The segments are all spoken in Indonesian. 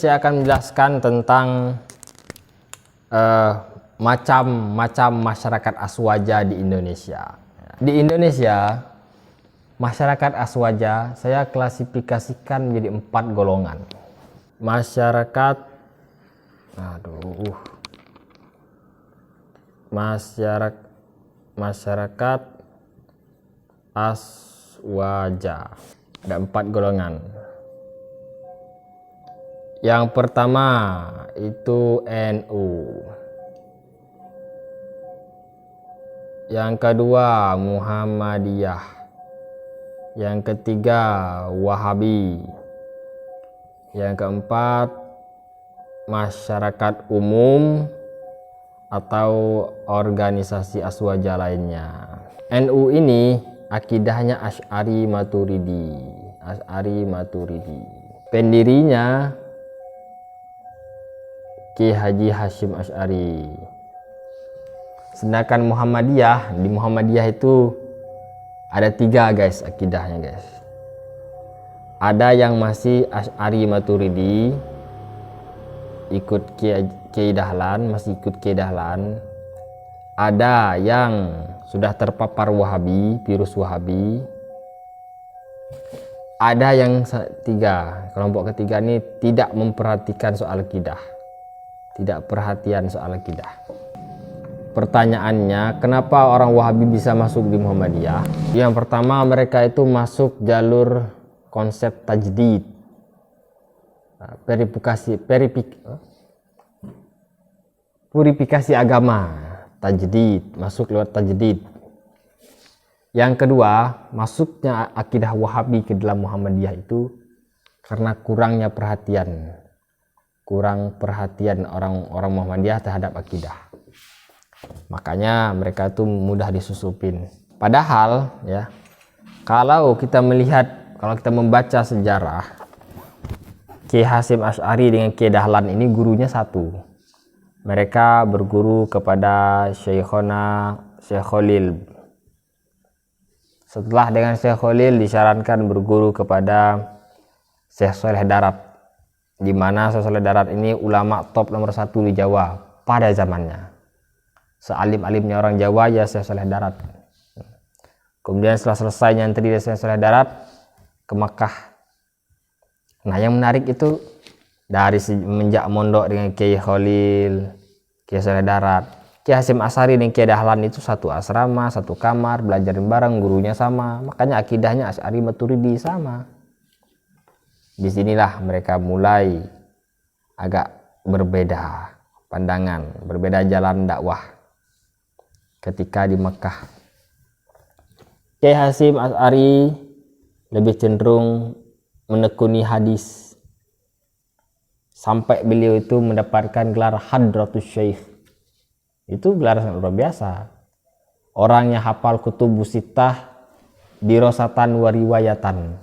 saya akan menjelaskan tentang macam-macam masyarakat Aswaja di Indonesia. Di Indonesia, masyarakat Aswaja saya klasifikasikan menjadi 4 golongan. Masyarakat Aswaja ada 4 golongan. Yang pertama itu NU. Yang kedua Muhammadiyah. Yang ketiga Wahabi. Yang keempat masyarakat umum atau organisasi Aswaja lainnya. NU ini akidahnya Asy'ari Maturidi. Pendirinya Ki Haji Hasyim Asy'ari. Sedangkan Muhammadiyah, di Muhammadiyah itu ada 3 guys akidahnya guys. Ada yang masih Asy'ari Maturidi, ikut Kiai Dahlan, masih ikut Kiai Dahlan. Ada yang sudah terpapar Wahabi, virus Wahabi. Ada yang kelompok ketiga ini tidak memperhatikan soal akidah. Tidak perhatian soal akidah. Pertanyaannya, kenapa orang Wahabi bisa masuk di Muhammadiyah? Yang pertama, mereka itu masuk jalur konsep tajdid, purifikasi agama, tajdid, masuk lewat tajdid. Yang kedua, masuknya akidah Wahabi ke dalam Muhammadiyah itu karena kurang perhatian orang Muhammadiyah terhadap akidah. Makanya mereka itu mudah disusupin. Padahal ya, kalau kita membaca sejarah, Kiai Hasyim Asy'ari dengan Kiai Dahlan ini gurunya satu. Mereka berguru kepada Syekhona Syekh Khalil. Setelah dengan Syekh Khalil disarankan berguru kepada Syekh Saleh Darat, di mana Syekh Saleh Darat ini ulama top nomor 1 di Jawa pada zamannya. Sealim-alimnya orang Jawa ya Syekh Saleh Darat. Kemudian setelah selesai nyantri di Syekh Saleh Darat ke Makkah. Nah, yang menarik itu dari semenjak mondok dengan Kiai Khalil, Kiai Saleh Darat, Kiai Hasyim Asy'ari dan Kiai Dahlan itu satu asrama, satu kamar, belajar bareng, gurunya sama. Makanya akidahnya Asy'ari Maturidi sama. Disinilah mereka mulai agak berbeda pandangan, berbeda jalan dakwah ketika di Mekah. Kiai Hasyim Asy'ari lebih cenderung menekuni hadis sampai beliau itu mendapatkan gelar Hadratus Syekh. Itu gelar sangat luar biasa. Orangnya hafal kutubus sittah dirosatan wa riwayatan.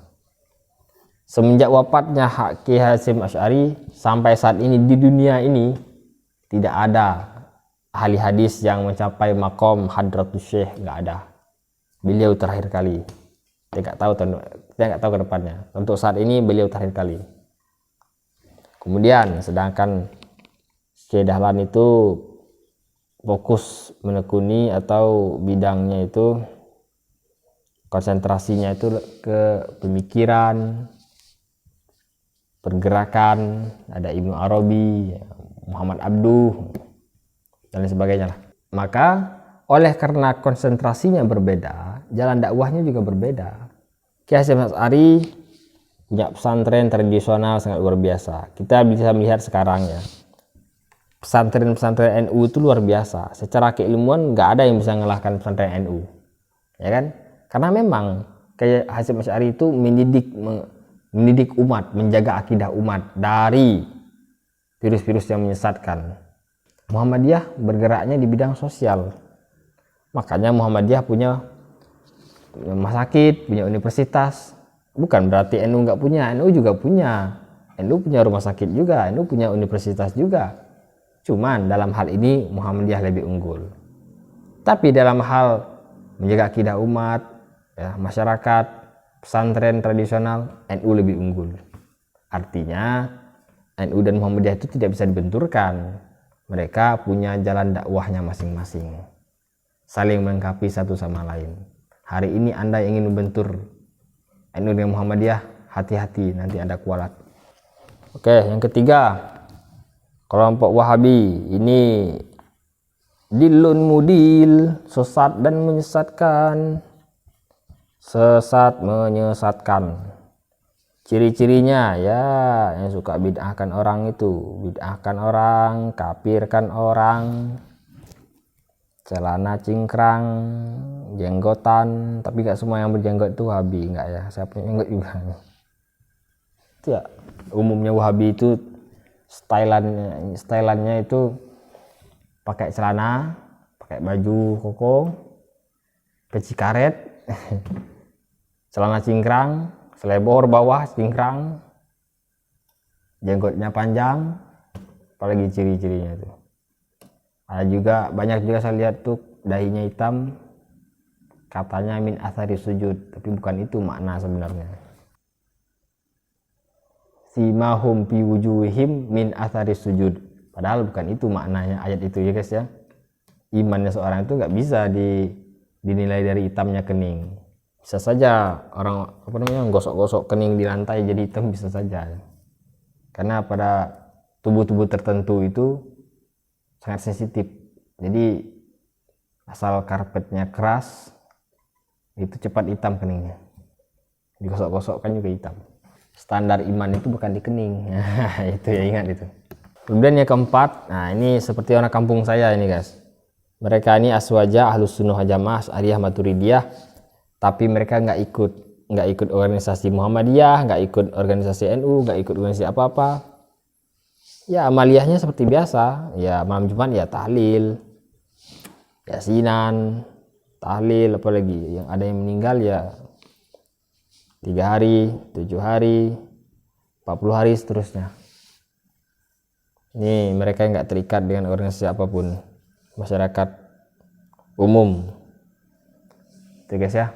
Semenjak wafatnya Kiai Hasyim Asy'ari sampai saat ini di dunia ini tidak ada ahli hadis yang mencapai makom Hadratus Syekh, nggak ada. Beliau terakhir kali. Saya nggak tahu ke depannya. Untuk saat ini beliau terakhir kali. Kemudian sedangkan Kiai Dahlan itu fokus menekuni atau bidangnya itu konsentrasinya itu ke pemikiran, pergerakan, ada Ibnu Arabi, Muhammad Abduh dan lain sebagainya lah. Maka oleh karena konsentrasinya berbeda, jalan dakwahnya juga berbeda. Kiai Hasyim Asy'ari punya pesantren tradisional sangat luar biasa. Kita bisa melihat sekarang ya, pesantren-pesantren NU itu luar biasa. Secara keilmuan nggak ada yang bisa mengalahkan pesantren NU, ya kan? Karena memang Kiai Hasyim Asy'ari itu mendidik umat, menjaga akidah umat dari virus-virus yang menyesatkan. Muhammadiyah bergeraknya di bidang sosial. Makanya Muhammadiyah punya rumah sakit, punya universitas. Bukan berarti NU nggak punya, NU juga punya. NU punya rumah sakit juga, NU punya universitas juga. Cuman dalam hal ini Muhammadiyah lebih unggul. Tapi dalam hal menjaga akidah umat, ya, masyarakat, pesantren tradisional, NU lebih unggul. Artinya NU dan Muhammadiyah itu tidak bisa dibenturkan. Mereka punya jalan dakwahnya masing-masing, saling melengkapi satu sama lain. Hari ini Anda ingin membentur NU dan Muhammadiyah, hati-hati, nanti Anda kualat. Oke, yang ketiga, kelompok Wahabi. Ini dilun mudil, sesat dan menyesatkan. Sesat menyesatkan. Ciri-cirinya ya yang suka bid'ahkan orang itu, bid'ahkan orang, kafirkan orang, celana cingkrang, jenggotan, tapi gak semua yang berjenggot itu Wahabi, enggak ya, saya punya jenggot juga. Itu ya, umumnya Wahabi itu stylannya itu pakai celana, pakai baju koko, peci karet, celana cingkrang, selebor bawah cingkrang, jenggotnya panjang, apalagi ciri-cirinya itu. Ada juga, banyak juga saya lihat tuh dahinya hitam, katanya min athari sujud, tapi bukan itu makna sebenarnya. Simahum fi wujuhihim min athari sujud, padahal bukan itu maknanya ayat itu ya guys ya. Imannya seorang itu nggak bisa dinilai dari hitamnya kening. Bisa saja orang gosok-gosok kening di lantai jadi hitam, bisa saja, karena pada tubuh-tubuh tertentu itu sangat sensitif. Jadi asal karpetnya keras itu cepat hitam keningnya, digosok-gosokkan juga hitam. Standar iman itu bukan di kening. Itu ya, ingat itu. Kemudian yang keempat, nah ini seperti orang kampung saya ini guys. Mereka ini aswaja, ahlus sunnah jamaah, Asy'ariyah, Maturidiyah, tapi mereka nggak ikut organisasi Muhammadiyah, nggak ikut organisasi NU, nggak ikut organisasi apa-apa. Ya amaliyahnya seperti biasa, ya malam Jumat ya tahlil, yasinan, tahlil, apalagi yang ada yang meninggal ya 3 hari, 7 hari, 40 hari seterusnya. Ini mereka nggak terikat dengan organisasi apapun, masyarakat umum. Itu guys ya.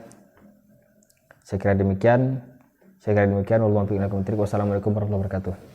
Saya kira demikian. Wassalamualaikum warahmatullahi wabarakatuh.